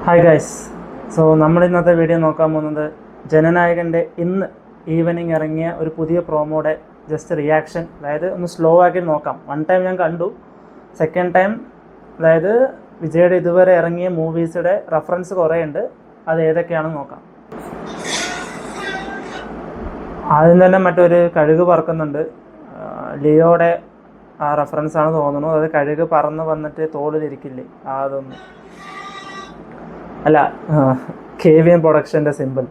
Hi guys. നമ്മൾ ഇന്നത്തെ video നോക്കാൻ പോകുന്നത് ജനനായകൻ്റെ ഇന്ന് ഈവനിങ് ഇറങ്ങിയ ഒരു പുതിയ പ്രോമോയുടെ ജസ്റ്റ് റിയാക്ഷൻ. അതായത് ഒന്ന് സ്ലോ ആക്കി നോക്കാം. വൺ ടൈം ഞാൻ കണ്ടു, സെക്കൻഡ് ടൈം അതായത് വിജയുടെ ഇതുവരെ ഇറങ്ങിയ മൂവീസുടെ റെഫറൻസ് കുറേ ഉണ്ട്. അത് ഏതൊക്കെയാണെന്ന് നോക്കാം. ആദ്യം തന്നെ മറ്റൊരു കഴുക് പറക്കുന്നുണ്ട്. ലിയോയുടെ ആ റെഫറൻസാണ് തോന്നുന്നു. അത് കഴുക് പറന്ന് വന്നിട്ട് തോളിലിരിക്കില്ലേ, അതൊന്നും അല്ല, KVM പ്രൊഡക്ഷൻ്റെ സിമ്പിൾ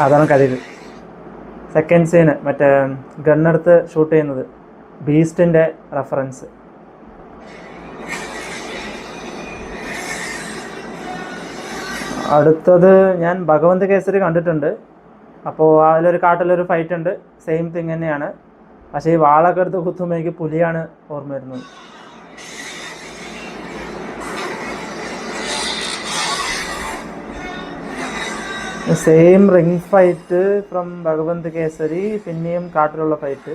അതാണ് കഴുക്. സെക്കൻഡ് സീന് മറ്റേ ഗണ്ണെടുത്ത് ഷൂട്ട് ചെയ്യുന്നത് ബീസ്റ്റിൻ്റെ റെഫറൻസ്. അടുത്തത് ഞാൻ ഭഗവന്ത് കേസരി കണ്ടിട്ടുണ്ട്. അപ്പോൾ അതിലൊരു കാട്ടിലൊരു ഫൈറ്റ് ഉണ്ട്, സെയിം തിങ് തന്നെയാണ്. പക്ഷേ ഈ വാളൊക്കെ എടുത്ത് കുത്തുമ്പോൾ എനിക്ക് പുലിയാണ് ഓർമ്മ വരുന്നത്. Same ring fight from Bhagwant Kesari, പിന്നെയും കാട്ടിലുള്ള ഫൈറ്റ്.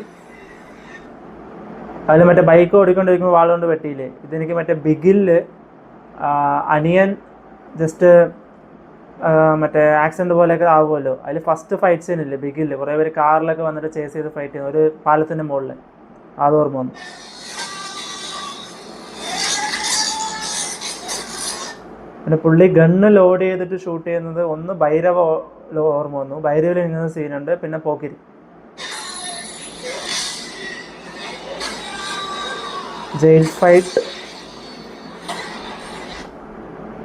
അതിൽ മറ്റേ ബൈക്ക് ഓടിക്കൊണ്ടിരിക്കുമ്പോൾ വാളുകൊണ്ട് വെട്ടിയില്ലേ, ഇതെനിക്ക് മറ്റേ ബിഗില് അനിയൻ ജസ്റ്റ് മറ്റേ ആക്സിഡൻറ്റ് പോലെയൊക്കെ ആവുമല്ലോ, അതിൽ ഫസ്റ്റ് ഫൈറ്റ് സീനില്ലേ ബിഗില്, കുറേ പേര് കാറിലൊക്കെ വന്നിട്ട് ചേസ് ചെയ്ത് ഫൈറ്റ് ചെയ്യുന്നു ഒരു പാലത്തിൻ്റെ മുകളിൽ, അത് ഓർമ്മ വന്നു. പിന്നെ പുള്ളി ഗണ്ണ് ലോഡ് ചെയ്തിട്ട് ഷൂട്ട് ചെയ്യുന്നത് ഒന്ന് ഭൈരവ ഓർമ്മ വന്നു. ഭൈരവിൽ ഇങ്ങനെ സീനുണ്ട്. പിന്നെ പോക്കിരി. ജയിൽ ഫൈറ്റ്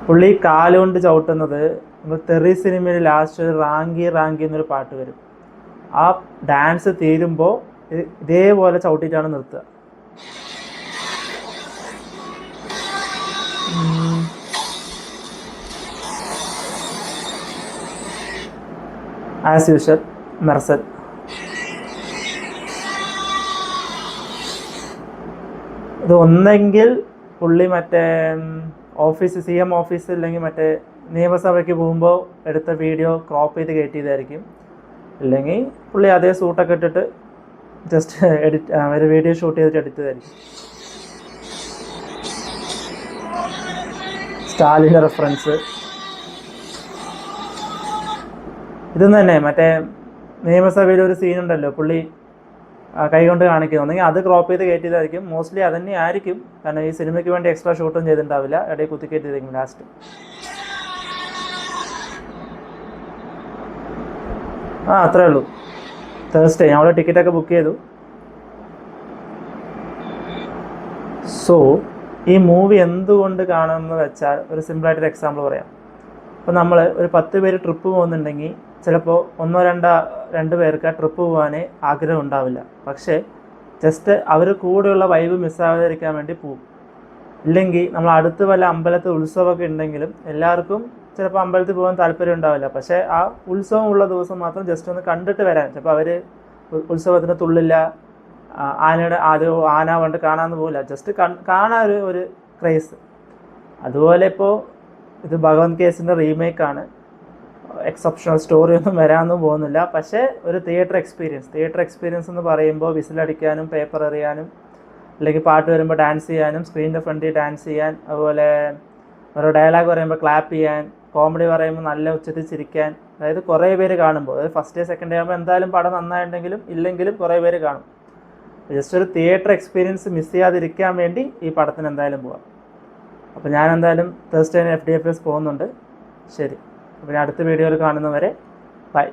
പുള്ളി കാലുകൊണ്ട് ചവിട്ടുന്നത് നമ്മൾ തെറി സിനിമയിൽ ലാസ്റ്റ് റാങ്കി റാങ്കി എന്നൊരു പാട്ട് വരും. ആ ഡാൻസ് തീരുമ്പോൾ ഇതേപോലെ ചവിട്ടിയിട്ടാണ് നിർത്തുക. As usual Mersal. ഇത് ഒന്നെങ്കിൽ പുള്ളി മറ്റേ ഓഫീസ് CM ഓഫീസ് അല്ലെങ്കിൽ മറ്റേ നിയമസഭയ്ക്ക് പോകുമ്പോൾ എടുത്ത വീഡിയോ ക്രോപ്പ് ചെയ്ത് കയറ്റിയതായിരിക്കും. അല്ലെങ്കിൽ പുള്ളി അതേ സൂട്ടൊക്കെ ഇട്ടിട്ട് ജസ്റ്റ് ഒരു വീഡിയോ ഷൂട്ട് ചെയ്തിട്ട് എടുത്തതായിരിക്കും. സ്റ്റാലിൻ്റെ റെഫറൻസ് ഇതൊന്നും തന്നെ. മറ്റേ നിയമസഭയിൽ ഒരു സീനുണ്ടല്ലോ, പുള്ളി കൈ കൊണ്ട് കാണിക്കുന്നു, അല്ലെങ്കിൽ അത് ക്രോപ്പ് ചെയ്ത് കയറ്റിയതായിരിക്കും. മോസ്റ്റ്ലി അത് തന്നെ ആയിരിക്കും, കാരണം ഈ സിനിമയ്ക്ക് വേണ്ടി എക്സ്ട്രാ ഷൂട്ടും ചെയ്തിട്ടുണ്ടാവില്ല, ഇടയിൽ കുത്തി കയറ്റിയതായിരിക്കും ലാസ്റ്റ്. അത്രേ ഉള്ളൂ. തേഴ്സ്ഡേ ഞങ്ങൾ ടിക്കറ്റൊക്കെ ബുക്ക് ചെയ്തു. സോ ഈ മൂവി എന്തുകൊണ്ട് കാണുമെന്ന് വെച്ചാൽ ഒരു സിമ്പിളായിട്ടൊരു എക്സാമ്പിൾ പറയാം. അപ്പോൾ നമ്മൾ ഒരു 10 പേര് ട്രിപ്പ് പോകുന്നുണ്ടെങ്കിൽ ചിലപ്പോൾ ഒന്നോ രണ്ട് പേർക്ക് ആ ട്രിപ്പ് പോകാനേ ആഗ്രഹം ഉണ്ടാവില്ല. പക്ഷേ ജസ്റ്റ് അവർ കൂടെയുള്ള വൈബ് മിസ്സാകാതിരിക്കാൻ വേണ്ടി പോകും. ഇല്ലെങ്കിൽ നമ്മൾ അടുത്ത് വല്ല അമ്പലത്തിൽ ഉത്സവമൊക്കെ ഉണ്ടെങ്കിലും എല്ലാവർക്കും ചിലപ്പോൾ അമ്പലത്തിൽ പോകാൻ താല്പര്യം ഉണ്ടാവില്ല. പക്ഷേ ആ ഉത്സവം ഉള്ള ദിവസം മാത്രം ജസ്റ്റ് ഒന്ന് കണ്ടിട്ട് വരാൻ, ചിലപ്പോൾ അവർ ഉത്സവത്തിന് തുള്ളില്ല, ആന കൊണ്ട് കാണാമെന്ന് പോകില്ല, ജസ്റ്റ് കാണാൻ ഒരു ക്രേസ്. അതുപോലെ ഇപ്പോൾ ഇത് ഭഗവന്ത് കേസിൻ്റെ റീമേക്കാണ്. എക്സെപ്ഷണൽ സ്റ്റോറി ഒന്നും വരാനൊന്നും പോകുന്നില്ല. പക്ഷേ ഒരു തിയേറ്റർ എക്സ്പീരിയൻസ് എന്ന് പറയുമ്പോൾ വിസിലടിക്കാനും പേപ്പർ എറിയാനും, അല്ലെങ്കിൽ പാട്ട് വരുമ്പോൾ ഡാൻസ് ചെയ്യാനും, സ്ക്രീനിൻ്റെ ഫ്രണ്ടിൽ ഡാൻസ് ചെയ്യാൻ, അതുപോലെ ഓരോ ഡയലോഗ് പറയുമ്പോൾ ക്ലാപ്പ് ചെയ്യാൻ, കോമഡി പറയുമ്പോൾ നല്ല ഉച്ചത്തിൽ ചിരിക്കാൻ, അതായത് കുറേ പേര് കാണുമ്പോൾ, അതായത് ഫസ്റ്റ് ഡേ സെക്കൻഡ് ഡേ ആകുമ്പോൾ എന്തായാലും പടം നന്നായിട്ടുണ്ടെങ്കിലും ഇല്ലെങ്കിലും കുറേ പേര് കാണും. ജസ്റ്റ് ഒരു തിയേറ്റർ എക്സ്പീരിയൻസ് മിസ് ചെയ്യാതിരിക്കാൻ വേണ്ടി ഈ പടത്തിന് എന്തായാലും പോവാം. അപ്പോൾ ഞാൻ എന്തായാലും തേഴ്സ്ഡേ FDFS പോകുന്നുണ്ട്. ശരി, അപ്പോൾ ഞാൻ അടുത്ത വീഡിയോയിൽ കാണുന്നവരെ ബൈ.